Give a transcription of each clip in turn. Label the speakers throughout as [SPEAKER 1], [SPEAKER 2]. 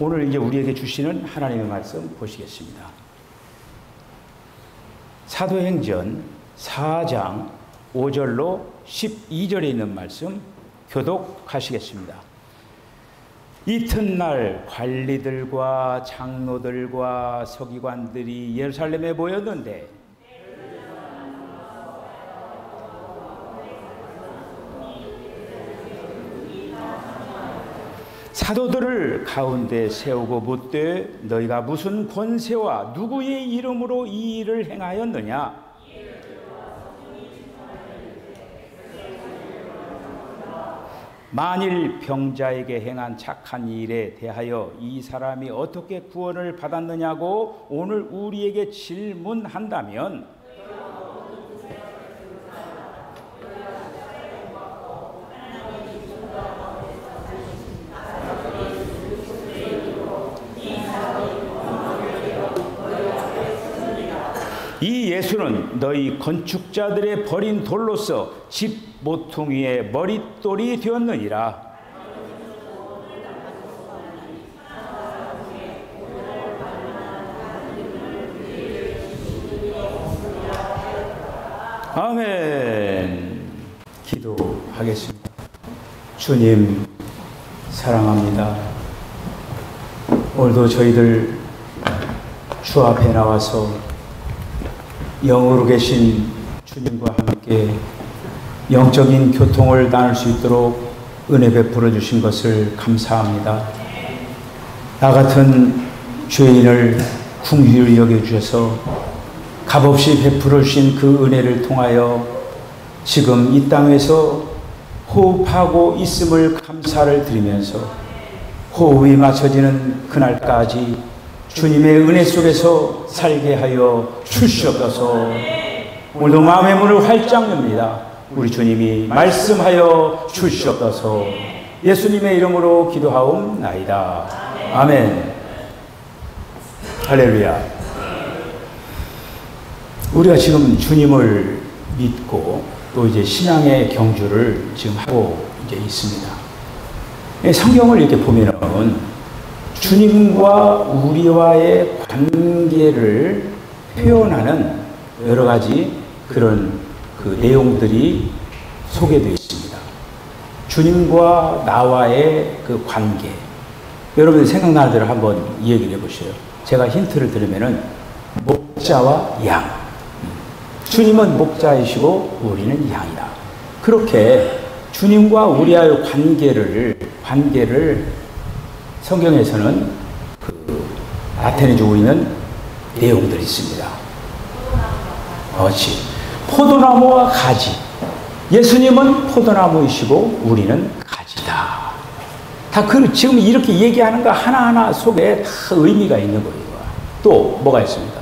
[SPEAKER 1] 오늘 이제 우리에게 주시는 하나님의 말씀 보시겠습니다. 사도행전 4장 5절로 12절에 있는 말씀 교독하시겠습니다. 이튿날 관리들과 장로들과 서기관들이 예루살렘에 모였는데 사도들을 가운데 세우고 묻되 너희가 무슨 권세와 누구의 이름으로 이 일을 행하였느냐? 만일 병자에게 행한 착한 일에 대하여 이 사람이 어떻게 구원을 받았느냐고 오늘 우리에게 질문한다면 이 예수는 너희 건축자들의 버린 돌로서 집 모퉁이의 머릿돌이 되었느니라. 아멘. 기도하겠습니다. 주님 사랑합니다. 오늘도 저희들 주 앞에 나와서 영으로 계신 주님과 함께 영적인 교통을 나눌 수 있도록 은혜 베풀어 주신 것을 감사합니다. 나 같은 죄인을 긍휼히 여겨주셔서 값없이 베풀어 주신 그 은혜를 통하여 지금 이 땅에서 호흡하고 있음을 감사를 드리면서 호흡이 맞춰지는 그날까지 주님의 은혜 속에서 살게 하여 주시옵소서. 오늘도 마음의 문을 활짝 엽니다. 우리 주님이 말씀하여 주시옵소서. 예수님의 이름으로 기도하옵나이다. 아멘. 할렐루야. 우리가 지금 주님을 믿고 또 이제 신앙의 경주를 지금 하고 이제 있습니다. 성경을 이렇게 보면은 주님과 우리와의 관계를 표현하는 여러 가지 그런 그 내용들이 소개되어 있습니다. 주님과 나와의 그 관계. 여러분 생각나는 대로 한번 이야기를 해보세요. 제가 힌트를 드리면은 목자와 양. 주님은 목자이시고 우리는 양이다. 그렇게 주님과 우리와의 관계를 성경에서는 나타내주고 있는 내용들이 있습니다. 그렇지. 포도나무와 가지. 예수님은 포도나무이시고 우리는 가지다. 다 지금 이렇게 얘기하는 거 하나하나 속에 다 의미가 있는 거예요. 또 뭐가 있습니까?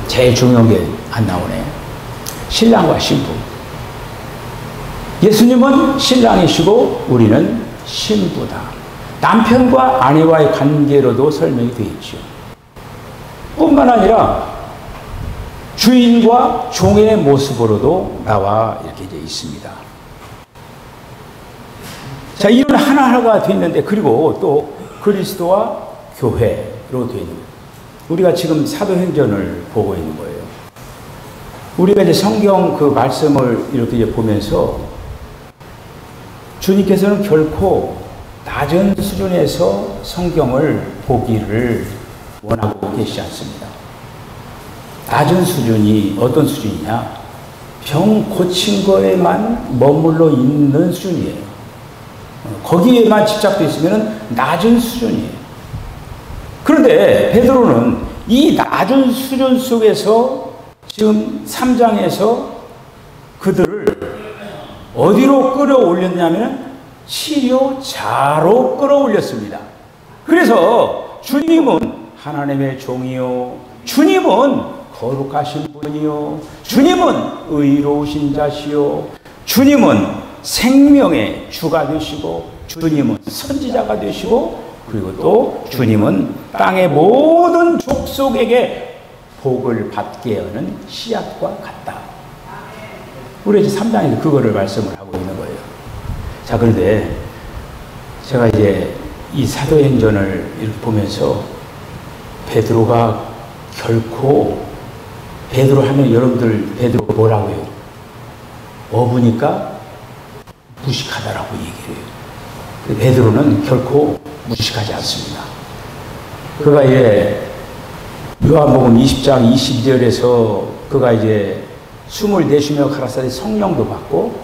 [SPEAKER 1] 제일 중요한 게 안 나오네. 신랑과 신부. 예수님은 신랑이시고 우리는 신부다. 남편과 아내와의 관계로도 설명이 되어 있죠. 뿐만 아니라 주인과 종의 모습으로도 나와 이렇게 이제 있습니다. 자, 이런 하나하나가 되어 있는데, 그리고 또 그리스도와 교회로 되어 있는 거예요. 우리가 지금 사도행전을 보고 있는 거예요. 우리가 이제 성경 그 말씀을 이렇게 이제 보면서 주님께서는 결코 낮은 수준에서 성경을 보기를 원하고 계시지 않습니다. 낮은 수준이 어떤 수준이냐? 병 고친 거에만 머물러 있는 수준이에요. 거기에만 집착되어 있으면 낮은 수준이에요. 그런데 베드로는 이 낮은 수준 속에서 지금 3장에서 그들을 어디로 끌어올렸냐면 치료자로 끌어올렸습니다. 그래서 주님은 하나님의 종이요, 주님은 거룩하신 분이요, 주님은 의로우신 자시요, 주님은 생명의 주가 되시고, 주님은 선지자가 되시고, 그리고 또 주님은 땅의 모든 족속에게 복을 받게 하는 씨앗과 같다. 우리 이제 3장에서 그거를 말씀을 하고 있는 거예요. 자, 그런데 제가 이제 이 사도행전을 이렇게 보면서 베드로가 결코 베드로 하면 여러분들 베드로 뭐라고 해요? 어부니까 무식하다라고 얘기를 해요. 베드로는 결코 무식하지 않습니다. 그가 이제 요한복음 20장 22절에서 그가 이제 숨을 내쉬며 가라사대 성령도 받고,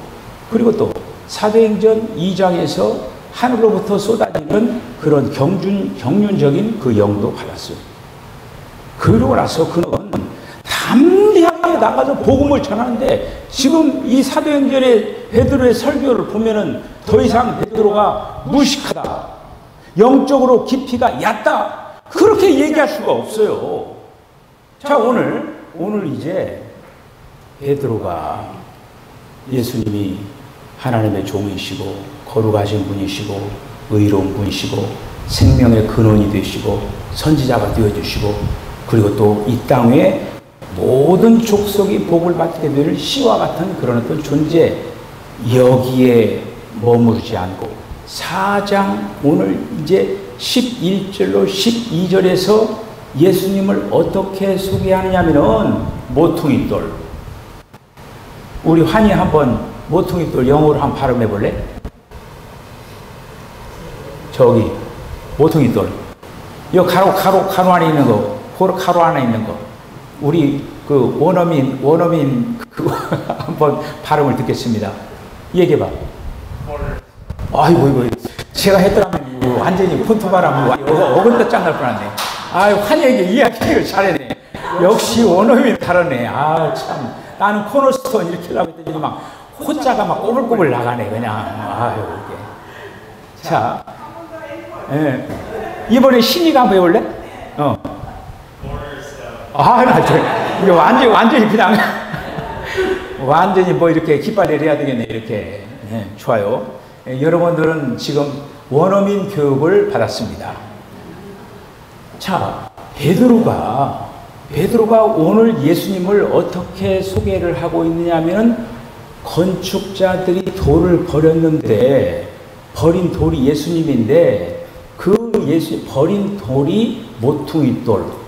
[SPEAKER 1] 그리고 또 사도행전 2장에서 하늘로부터 쏟아지는 그런 경륜적인 그 영도 받았어요. 그러고 나서 그는 담대하게 나가서 복음을 전하는데, 지금 이 사도행전의 베드로의 설교를 보면은 더 이상 베드로가 무식하다, 영적으로 깊이가 얕다, 그렇게 얘기할 수가 없어요. 자, 오늘 이제 베드로가 예수님이 하나님의 종이시고 거룩하신 분이시고 의로운 분이시고 생명의 근원이 되시고 선지자가 되어주시고, 그리고 또 이 땅에 모든 족속이 복을 받게 될 씨와 같은 그런 어떤 존재, 여기에 머무르지 않고 4장 오늘 이제 11절로 12절에서 예수님을 어떻게 소개하느냐면은 모퉁이돌. 우리 환희 한번 모퉁이돌 영어로 한번 발음해 볼래? 저기 모퉁이돌. 요 가로 안에 있는 거, 가로 안에 있는 거. 우리 그 원어민 그거 한번 발음을 듣겠습니다. 얘기해 봐. 아이고 이거 제가 했더라면 완전히 폰토바람 어근도 짱날 뻔했네. 아유, 환희에게 이야기를 잘해네. 역시 원어민 다르네. 아, 참. 나는 코너스톤 이렇게 하려고 했더니 막 호자가 막 꼬불꼬불 나가네 그냥. 아유, 이게. 자, 예. 이번에 신이가 한번 해볼래? 이게 완전히 그냥 완전히 뭐 이렇게 깃발을 해야 되겠네. 이렇게. 예, 좋아요. 예, 여러분들은 지금 원어민 교육을 받았습니다. 자, 베드로가 오늘 예수님을 어떻게 소개를 하고 있느냐 하면, 건축자들이 돌을 버렸는데 버린 돌이 예수님인데 그 버린 돌이 모퉁이돌.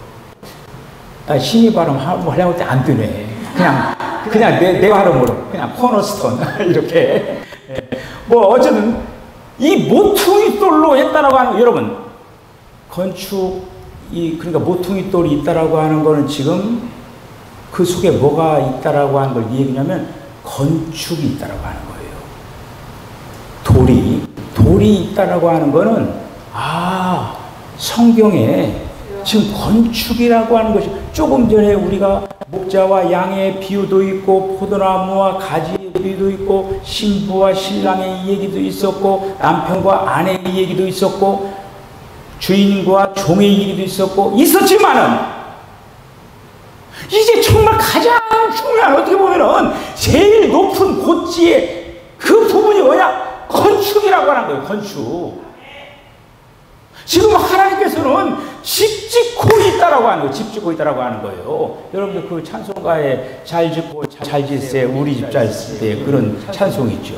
[SPEAKER 1] 신이 발음 하려고 때 안 되네. 그냥 내 발음으로 그냥 코너스톤 이렇게. 뭐 어쨌든 이 모퉁이돌로 했다라고 하는, 여러분 그러니까 모퉁이돌이 있다라고 하는 거는 지금 그 속에 뭐가 있다라고 하는 걸 얘기냐면 건축이 있다라고 하는 거예요. 돌이 있다라고 하는 거는 성경에 지금 건축이라고 하는 것이, 조금 전에 우리가 목자와 양의 비유도 있고 포도나무와 가지의 비유도 있고 신부와 신랑의 얘기도 있었고 남편과 아내의 얘기도 있었고 주인과 종의 얘기도 있었지만은 이제 정말 가장 중요한, 어떻게 보면은 제일 높은 고지의 그 부분이 뭐냐? 건축이라고 하는 거예요. 건축. 지금 하나님께서는 집 짓고 있다라고 하는 거예요. 집 짓고 있다라고 하는 거예요. 여러분들 그 찬송가에 잘 짓고 잘 짓세 우리 집 잘 짓세 그런 찬송이 있죠.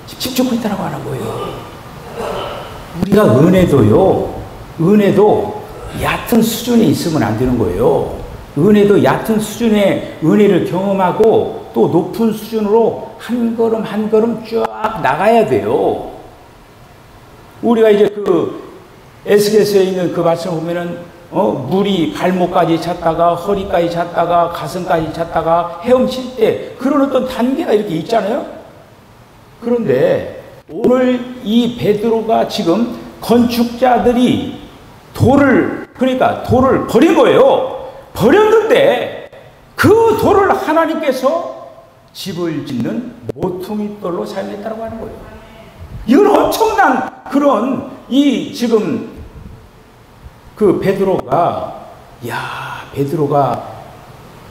[SPEAKER 1] 집 짓고 있다라고 하는 거예요. 우리가 은혜도 얕은 수준에 있으면 안 되는 거예요. 은혜도 얕은 수준의 은혜를 경험하고 또 높은 수준으로 한 걸음 한 걸음 쫙 나가야 돼요. 우리가 이제 그 에스겔서에 있는 그 말씀을 보면은 물이 발목까지 찼다가 허리까지 찼다가 가슴까지 찼다가 헤엄칠 때 그런 어떤 단계가 이렇게 있잖아요. 그런데 오늘 이 베드로가 지금 건축자들이 돌을 버린 거예요. 버렸는데 그 돌을 하나님께서 집을 짓는 모퉁이돌로 사용했다고 하는 거예요. 이건 엄청난 그런 지금 그 베드로가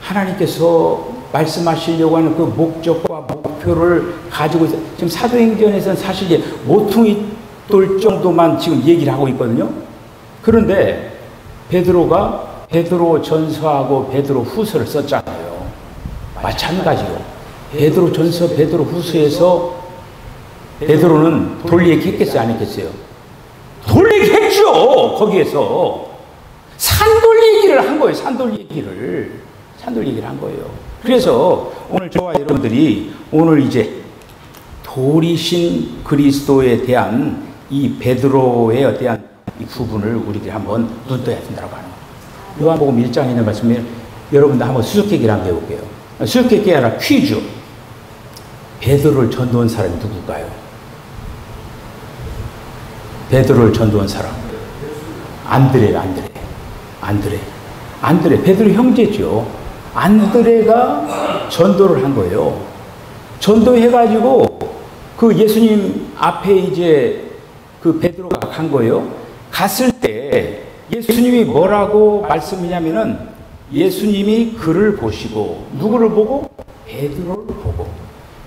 [SPEAKER 1] 하나님께서 말씀하시려고 하는 그 목적과 목표를 가지고 있어요. 지금 사도행전에서는 사실 이제 모퉁이돌 정도만 지금 얘기를 하고 있거든요. 그런데 베드로 전서하고 베드로 후서를 썼잖아요. 마찬가지로 베드로 전서, 베드로 후서에서 베드로는 돌 얘기 했겠어요? 안 했겠어요? 돌 얘기 했죠. 거기에서 산돌 얘기를 한 거예요. 산돌 얘기를 한 거예요. 그래서 오늘 저와 여러분들이 오늘 이제 돌이신 그리스도에 대한 이 베드로에 대한 이 부분을 우리들이 한번 눈떠야 된다고 하는 거예요. 요한복음 1장에 있는 말씀을 여러분들 한번 수수께끼를 한번 해볼게요. 수수께끼가 아니라 퀴즈. 베드로를 전도한 사람이 누굴까요? 베드로를 전도한 사람. 안드레. 베드로 형제죠. 안드레가 전도를 한 거예요. 전도해가지고 그 예수님 앞에 이제 그 베드로가 간 거예요. 갔을 때 예수님이 뭐라고 말씀이냐면은 예수님이 그를 보시고 누구를 보고?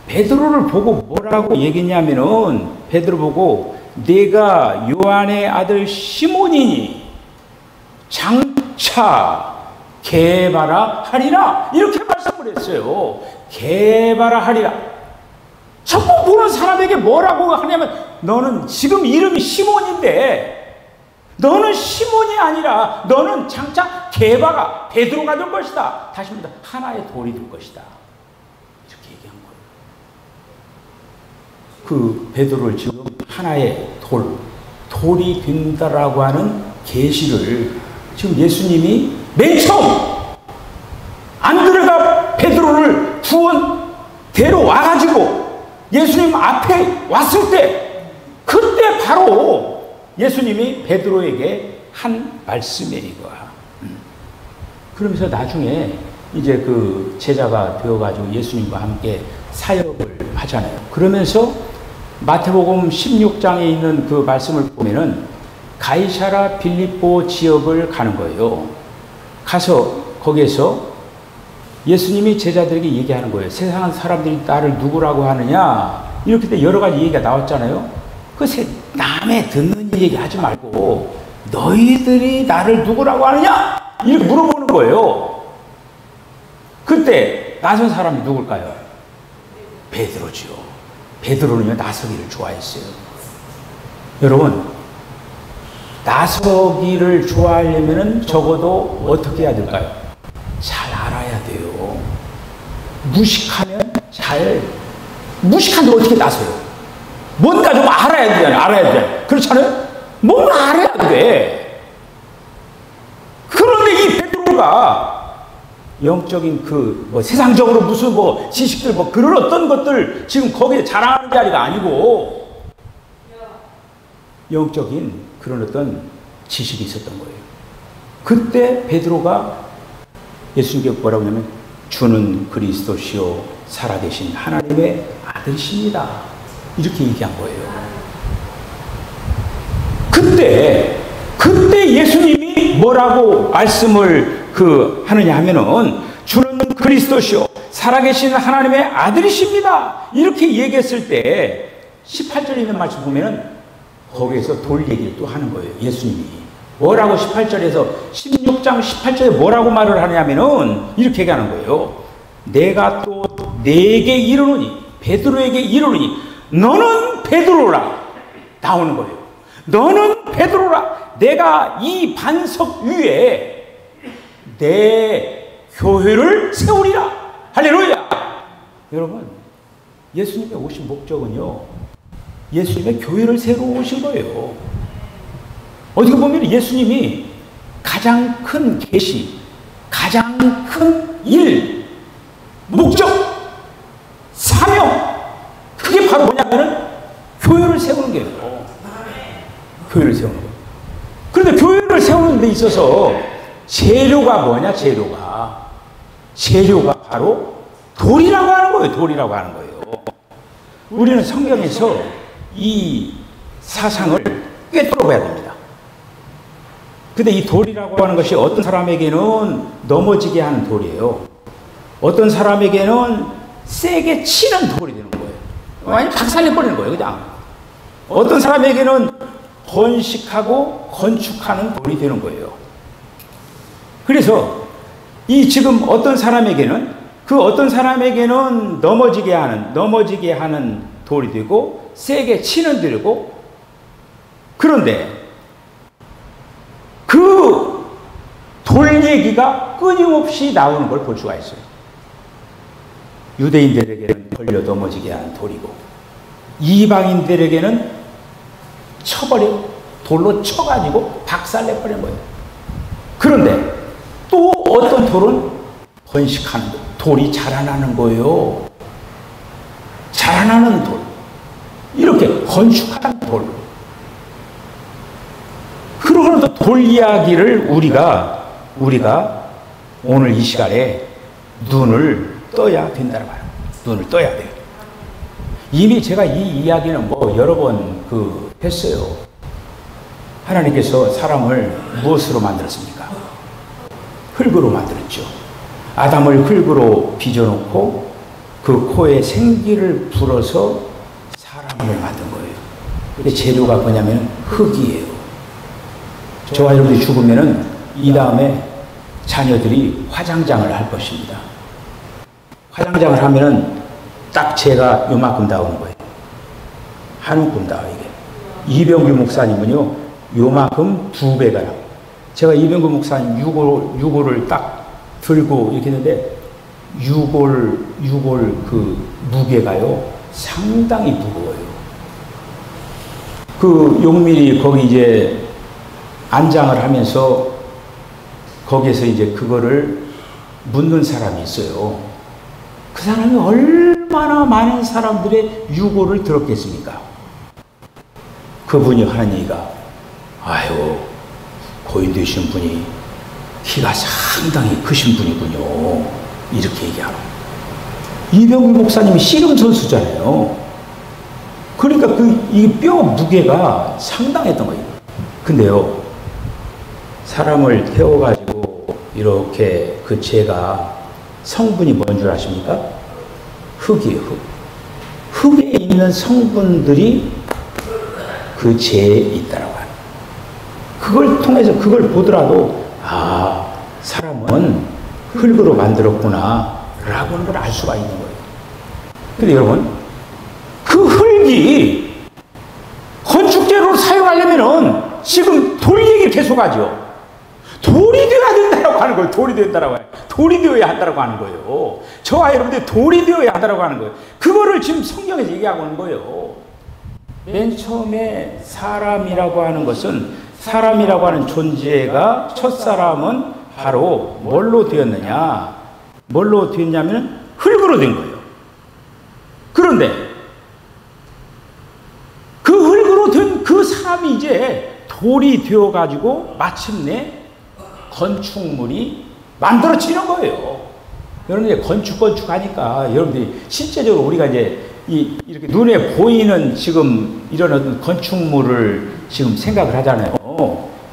[SPEAKER 1] 베드로를 보고 뭐라고 얘기했냐면은 베드로 보고 내가 요한의 아들 시몬이니 장차 게바라 하리라 이렇게 말씀을 했어요. 게바라 하리라. 자꾸 보는 사람에게 뭐라고 하냐면 너는 지금 이름이 시몬인데 너는 시몬이 아니라 너는 장차 게바가 베드로가 될 것이다. 다시 말해 하나의 돌이 될 것이다. 이렇게 얘기한 거예요. 그 베드로를 지금 하나의 돌이 된다라고 하는 계시를 지금 예수님이 맨 처음 안드레가 베드로를 구원 데려와가지고 예수님 앞에 왔을 때 그때 바로 예수님이 베드로에게 한 말씀이에요. 이거야. 그러면서 나중에 이제 그 제자가 되어가지고 예수님과 함께 사역을 하잖아요. 그러면서 마태복음 16장에 있는 그 말씀을 보면은 가이사라 빌립보 지역을 가는 거예요. 가서 거기에서 예수님이 제자들에게 얘기하는 거예요. 세상 사람들이 나를 누구라고 하느냐 이렇게 여러 가지 얘기가 나왔잖아요. 그 남의 듣는 얘기 하지 말고 너희들이 나를 누구라고 하느냐 이렇게 물어보는 거예요. 그때 나선 사람이 누굴까요? 베드로지요. 베드로는요 나서기를 좋아했어요. 여러분 나서기를 좋아하려면 적어도 어떻게 해야 될까요? 잘 알아야 돼요. 무식한데 어떻게 나서요? 뭔가 좀 알아야 되잖아요. 그렇잖아요? 뭔가 알아야 돼. 그런데 이 베드로가 영적인 세상적으로 무슨 지식들 그런 어떤 것들 지금 거기에 자랑하는 자리가 아니고 영적인 그런 어떤 지식이 있었던 거예요. 그때 베드로가 예수님께 뭐라고 하냐면 주는 그리스도시요 살아계신 하나님의 아들이십니다. 이렇게 얘기한 거예요. 그때 예수님이 뭐라고 말씀을 하느냐 하면은 주는 그리스도시요 살아계신 하나님의 아들이십니다. 이렇게 얘기했을 때 18절에 있는 말씀 보면은 거기에서 돌 얘기를 또 하는 거예요. 예수님이 뭐라고 18절에서 16장 18절에 뭐라고 말을 하냐면은 이렇게 얘기하는 거예요. 내가 또 네게 이르노니 베드로에게 이르노니 너는 베드로라 나오는 거예요. 너는 베드로라. 내가 이 반석 위에 내 교회를 세우리라. 할렐루야. 여러분 예수님의 오신 목적은요 예수님의 교회를 세우러 오신 거예요. 어떻게 보면 예수님이 가장 큰 계시, 가장 큰 일, 목적, 사명 그게 바로 뭐냐면은 교회를 세우는 거예요. 교회를 세우는 거예요. 그런데 교회를 세우는 데 있어서 재료가 뭐냐? 재료가 바로 돌이라고 하는 거예요. 돌이라고 하는 거예요. 우리는 성경에서 이 사상을 꿰뚫어봐야 됩니다. 근데 이 돌이라고 하는 것이 어떤 사람에게는 넘어지게 하는 돌이에요. 어떤 사람에게는 세게 치는 돌이 되는 거예요. 완전히 박살내버리는 거예요. 그냥. 어떤 사람에게는 번식하고 건축하는 돌이 되는 거예요. 그래서 이 지금 어떤 사람에게는 넘어지게 하는 돌이 되고 세게 치는 들이고, 그런데 그 돌 얘기가 끊임없이 나오는 걸 볼 수가 있어요. 유대인들에게는 걸려 넘어지게 한 돌이고, 이방인들에게는 쳐버려, 돌로 쳐가지고 박살내버린 거예요. 그런데 또 어떤 돌은 번식하는 돌이 자라나는 거예요. 자라나는 돌, 이렇게 건축한 돌. 그러고는 또 돌 이야기를 우리가 오늘 이 시간에 눈을 떠야 된다는 거예요. 눈을 떠야 돼요. 이미 제가 이 이야기는 뭐 여러 번 했어요. 하나님께서 사람을 무엇으로 만들었습니까? 흙으로 만들었죠. 아담을 흙으로 빚어놓고 그 코에 생기를 불어서 사람을 만든 거예요. 근데 재료가 뭐냐면 흙이에요. 저와 여러분이 죽으면은 이 다음에 자녀들이 화장장을 할 것입니다. 화장장을 하면은 딱 제가 요만큼 나오는 거예요. 한 움큼 나와, 이게. 이병규 목사님은요, 요만큼 2배가 나와요. 제가 이병규 목사님 유골을 딱 들고 이렇게 했는데, 유골 그 무게가요, 상당히 무거워요. 그 용민이 거기 이제 안장을 하면서 거기에서 이제 그거를 묻는 사람이 있어요. 그 사람이 얼마나 많은 사람들의 유골을 들었겠습니까? 그분이 하는 얘기가, 아유, 고인 되신 분이 키가 상당히 크신 분이군요. 이렇게 얘기하고. 이병규 목사님이 씨름 선수잖아요. 그러니까 이 뼈 무게가 상당했던 거예요. 근데요, 사람을 태워가지고 이렇게 그 재가 성분이 뭔 줄 아십니까? 흙이에요, 흙. 흙에 있는 성분들이 그 재에 있다라고 하는. 그걸 통해서 그걸 보더라도, 아, 사람은 흙으로 만들었구나 라고 하는 걸 알 수가 있는 거예요. 근데 여러분, 그 흙이 건축재료로 사용하려면은 지금 돌 얘기를 계속하죠. 돌이 되어야 된다라고 하는 거예요. 돌이 된다라고 해요. 돌이 되어야 한다라고 하는 거예요. 저와 여러분들 돌이 되어야 한다라고 하는 거예요. 그거를 지금 성경에서 얘기하고 있는 거예요. 맨 처음에 사람이라고 하는 것은, 사람이라고 하는 존재가, 첫사람은 바로 뭘로 되었느냐? 뭘로 되었냐면 흙으로 된 거예요. 그런데 그 흙으로 된 그 사람이 이제 돌이 되어가지고 마침내 건축물이 만들어지는 거예요. 여러분들 건축하니까 여러분들이 실제적으로 우리가 이제 이렇게 눈에 보이는 지금 이런 어떤 건축물을 지금 생각을 하잖아요.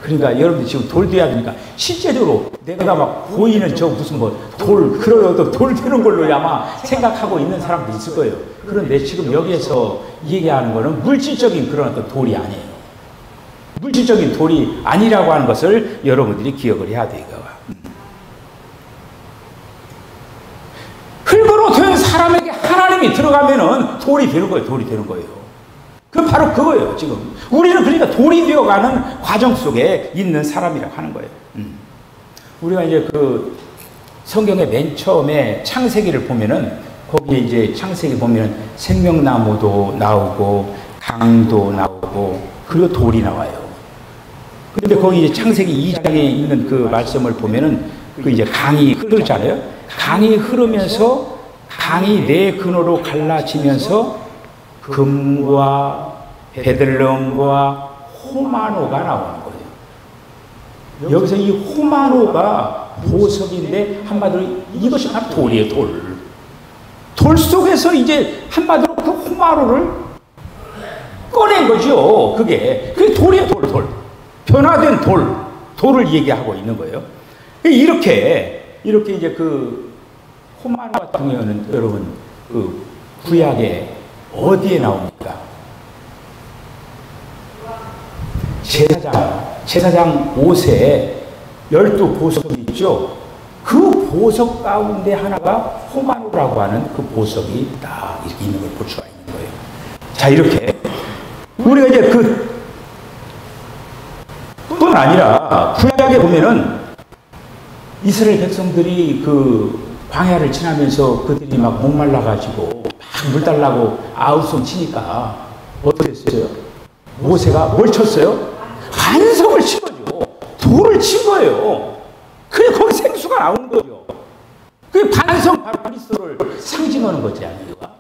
[SPEAKER 1] 그러니까 여러분들 지금 돌 돼야 되니까 실제적으로 내가 막 보이는 저 무슨 그런 어떤 돌 되는 걸로 아마 생각하고 있는 사람도 있을 거예요. 그런데 지금 여기에서 얘기하는 거는 물질적인 그런 어떤 돌이 아니에요. 물질적인 돌이 아니라고 하는 것을 여러분들이 기억을 해야 돼요. 흙으로 된 사람에게 하나님이 들어가면은 돌이 되는 거예요. 돌이 되는 거예요. 그 바로 그거예요. 지금 우리는 그러니까 돌이 되어가는 과정 속에 있는 사람이라고 하는 거예요. 우리가 이제 그 성경의 맨 처음에 창세기를 보면은 거기에 이제 창세기 보면은 생명나무도 나오고 강도 나오고 그리고 돌이 나와요. 근데 거기 이제 창세기 2장에 있는 그 말씀을 보면은 그 이제 강이 흐르잖아요. 강이 흐르면서 강이 네 근호로 갈라지면서 금과 베들레헴과 호마노가 나오는 거예요. 여기서 이 호마노가 보석인데 한마디로 이것이 바로 돌이에요. 돌 속에서 이제 한마디로 그 호마노를 꺼낸 거죠. 그게 돌이에요. 돌. 변화된 돌을 얘기하고 있는 거예요. 이렇게 이제 그 호마노 같은 경우는 여러분 그 구약에 어디에 나옵니까? 제사장 옷에 12보석이 있죠. 그 보석 가운데 하나가 호마노라고 하는 그 보석이 딱 이렇게 있는 걸 볼 수가 있는 거예요. 자, 이렇게 우리가 이제 뿐 아니라 구약에 보면은 이스라엘 백성들이 그 광야를 지나면서 그들이 막 목말라가지고 막 물 달라고 아우성 치니까 어떻게 했어요? 모세가 뭘 쳤어요? 반석을 친 거죠. 돌을 친 거예요. 그래 거기 생수가 나오는 거죠. 그 반석 바로 그리스도를 상징하는 거지 아니가?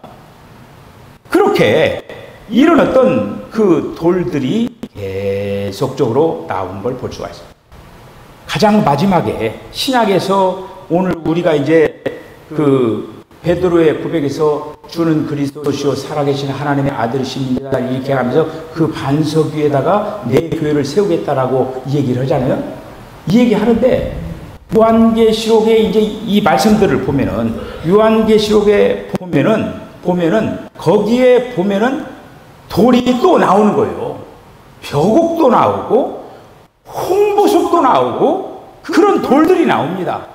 [SPEAKER 1] 그렇게 이런 어떤 그 돌들이 계속적으로 나오는 걸 볼 수가 있습니다. 가장 마지막에 신약에서 오늘 우리가 이제 그 베드로의 고백에서 주는 그리스도시요 살아계신 하나님의 아들이십니다 이렇게 하면서 그 반석 위에다가 내 교회를 세우겠다라고 이 얘기를 하잖아요. 이 얘기 하는데 요한계시록에 이제 이 말씀들을 보면은 요한계시록에 보면은 거기에 보면은 돌이 또 나오는 거예요. 벼곡도 나오고 홍보석도 나오고 그런 돌들이 나옵니다.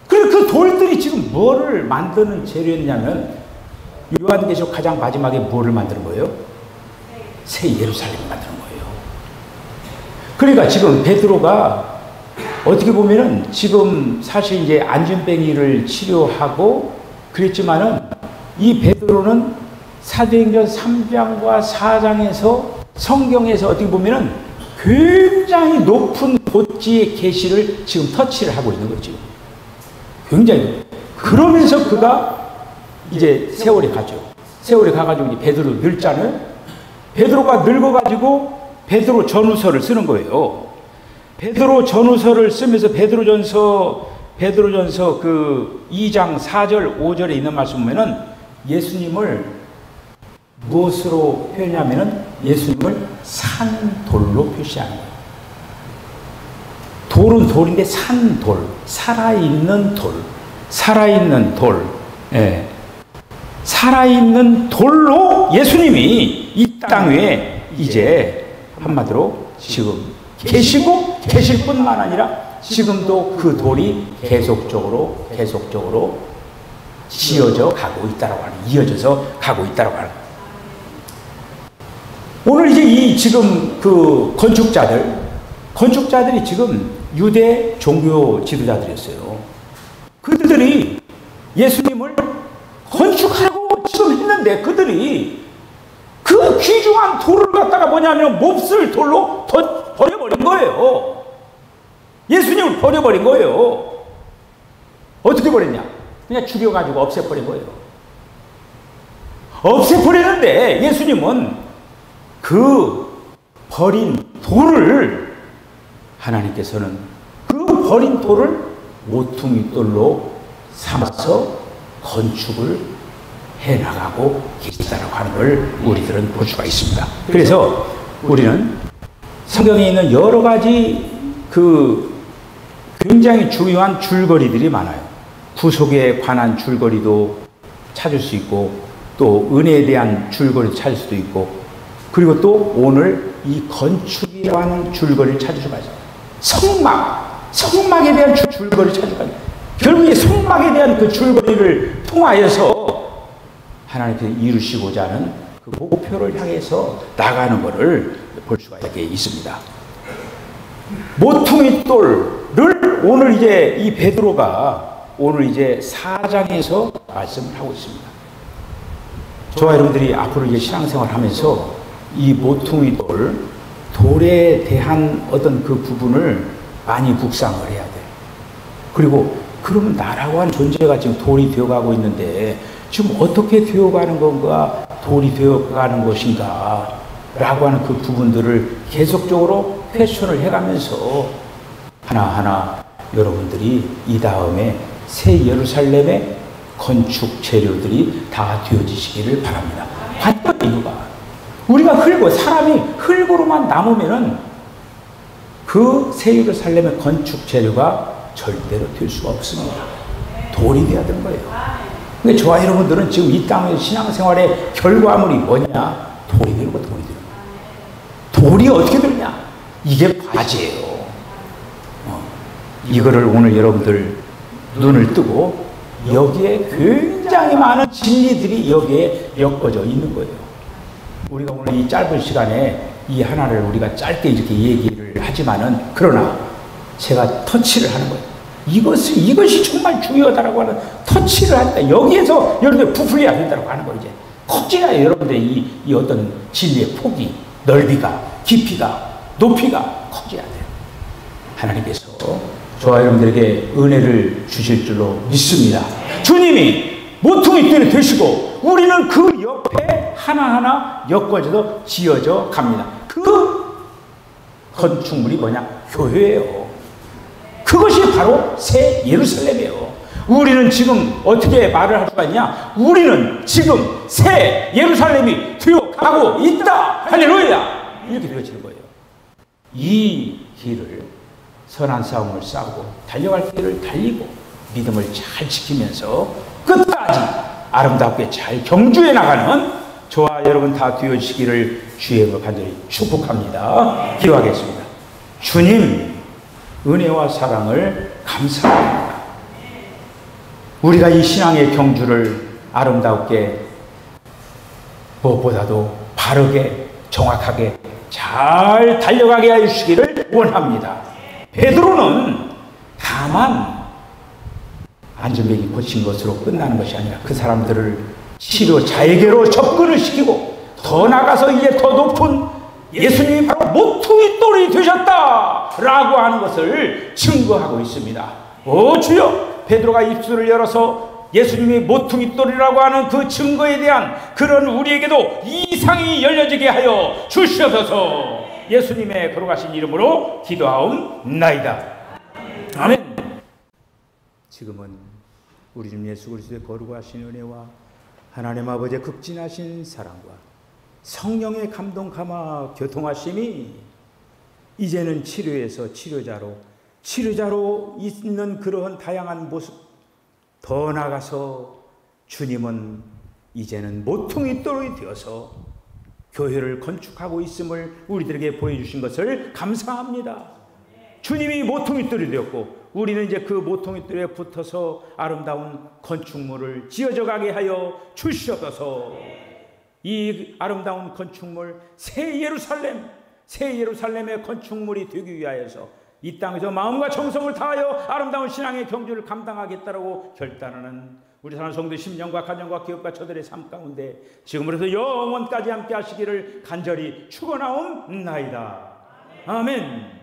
[SPEAKER 1] 그래서 그 돌들이 지금 뭐를 만드는 재료였냐면 요한계시록 가장 마지막에 뭐를 만드는 거예요? 새 예루살렘을 만드는 거예요. 그러니까 지금 베드로가 어떻게 보면은 지금 사실 이제 안진뱅이를 치료하고 그랬지만은 이 베드로는 사도행전 3장과 4장에서 성경에서 어떻게 보면은 굉장히 높은 고지의 계시를 지금 터치를 하고 있는 거죠. 굉장히. 그러면서 그가 이제 세월에 가죠. 세월에 가가지고 이제 베드로 늙잖아요. 베드로가 늙어가지고 베드로 전후서를 쓰는 거예요. 베드로 전후서를 쓰면서 베드로전서 그 2장 4절 5절에 있는 말씀 보면은 예수님을 무엇으로 표현하면은 예수님을 산돌로 표시하는 거예요. 돌은 돌인데 산돌, 살아있는 돌, 살아있는 돌, 예. 살아있는 돌로 예수님이 이 땅 위에 이제 한마디로 지금 계시고 계실 뿐만 아니라 지금도 그 돌이 계속적으로 지어져 가고 있다라고 하는, 이어져서 가고 있다라고 하는. 오늘 이제 이 지금 그 건축자들이 지금 유대 종교 지도자들이었어요. 그들이 예수님을 건축하고 지금 했는데 그들이 그 귀중한 돌을 갖다가 뭐냐면 몹쓸 돌로 버려버린 거예요. 예수님을 버려버린 거예요. 어떻게 버렸냐? 그냥 죽여가지고 없애버린 거예요. 없애버리는데 예수님은 그 버린 돌을 하나님께서는 그 버린 돌을 모퉁이 돌로 삼아서 건축을 해나가고 계시다라고 하는 걸 우리들은 볼 수가 있습니다. 그래서 우리는 성경에 있는 여러 가지 그 굉장히 중요한 줄거리들이 많아요. 구속에 관한 줄거리도 찾을 수 있고 또 은혜에 대한 줄거리도 찾을 수도 있고 그리고 또 오늘 이 건축이라고 하는 줄거리를 찾을 수가 있어요. 성막에 대한 줄거리를 찾을 수가 있어요. 결국 이 성막에 대한 그 줄거리를 통하여서 하나님께서 이루시고자 하는 그 목표를 향해서 나가는 것을 볼 수가 있습니다. 모퉁이 돌을 오늘 이제 이 베드로가 오늘 이제 4장에서 말씀을 하고 있습니다. 저와 여러분들이 앞으로 이제 신앙생활 하면서 이 모퉁이 돌에 대한 어떤 그 부분을 많이 묵상을 해야 돼. 그리고 그러면 나라고 하는 존재가 지금 돌이 되어가고 있는데 지금 어떻게 되어가는 건가, 돌이 되어가는 것인가 라고 하는 그 부분들을 계속적으로 퀘스천을 해가면서 하나하나 여러분들이 이 다음에 새 예루살렘의 건축 재료들이 다 되어지시기를 바랍니다. 봤던 이유가 우리가 사람이 흙으로만 남으면은 그 새 예루살렘의 건축 재료가 절대로 될 수가 없습니다. 돌이 되어야 되는 거예요. 근데 저와 여러분들은 지금 이 땅의 신앙생활의 결과물이 뭐냐? 돌이 되는 거, 돌이 되는 거. 돌이 어떻게 되느냐? 이게 바지예요. 이거를 오늘 여러분들 눈을 뜨고 여기에 굉장히 많은 진리들이 여기에 엮어져 있는 거예요. 우리가 오늘 이 짧은 시간에 이 하나를 우리가 짧게 이렇게 얘기를 하지만은, 그러나 제가 터치를 하는 거예요. 이것이 정말 중요하다라고 하는 터치를 한다. 여기에서 여러분들 부풀려야 된다고 하는 거예요. 이제 커져야 여러분들의 이 어떤 진리의 폭이, 넓이가, 깊이가, 높이가 커져야 돼요. 하나님께서 저와 여러분들에게 은혜를 주실 줄로 믿습니다. 주님이 모퉁이돌이 되시고 우리는 그 옆에 하나하나 엮어져서 지어져 갑니다. 그 건축물이 뭐냐? 교회예요. 그것이 바로 새 예루살렘이에요. 우리는 지금 어떻게 말을 할 수가 있냐? 우리는 지금 새 예루살렘이 되어가고 있다. 할렐루야! 이렇게 되어지는 거예요. 이 길을, 선한 싸움을 싸우고 달려갈 길을 달리고 믿음을 잘 지키면서 끝까지 아름답게 잘 경주해 나가는 저와 여러분 다 되어지기를 주의 이름으로 간절히 축복합니다. 기도하겠습니다. 주님, 은혜와 사랑을 감사합니다. 우리가 이 신앙의 경주를 아름답게, 무엇보다도 바르게, 정확하게 잘 달려가게 하여 주시기를 원합니다. 베드로는 다만 안전벨이 고친 것으로 끝나는 것이 아니라 그 사람들을 치료자에게로 접근을 시키고 더 나가서 이제 더 높은 예수님이 바로 모퉁이 돌이 되셨다 라고 하는 것을 증거하고 있습니다. 오 주여, 베드로가 입술을 열어서 예수님이 모퉁이 돌이라고 하는 그 증거에 대한 그런 우리에게도 이상이 열려지게 하여 주시옵소서. 예수님의 거룩하신 이름으로 기도하옵나이다. 아멘. 지금은 우리 주 예수 그리스도의 거룩하신 은혜와 하나님 아버지의 극진하신 사랑과 성령의 감동 감화 교통하심이 이제는 치료에서 치료자로 있는 그러한 다양한 모습, 더 나아가서 주님은 이제는 모퉁이 돌이 되어서 교회를 건축하고 있음을 우리들에게 보여주신 것을 감사합니다. 주님이 모퉁이 돌이 되었고 우리는 이제 그 모퉁이 돌에 붙어서 아름다운 건축물을 지어져 가게 하여 주시옵소서. 이 아름다운 건축물 새 예루살렘의 건축물이 되기 위하여서 이 땅에서 마음과 정성을 다하여 아름다운 신앙의 경주를 감당하겠다라고 결단하는 우리 사랑하는 성도 심령과 가정과 기업과 저들의 삶 가운데 지금으로부터 영원까지 함께 하시기를 간절히 축원하옵나이다. 아멘.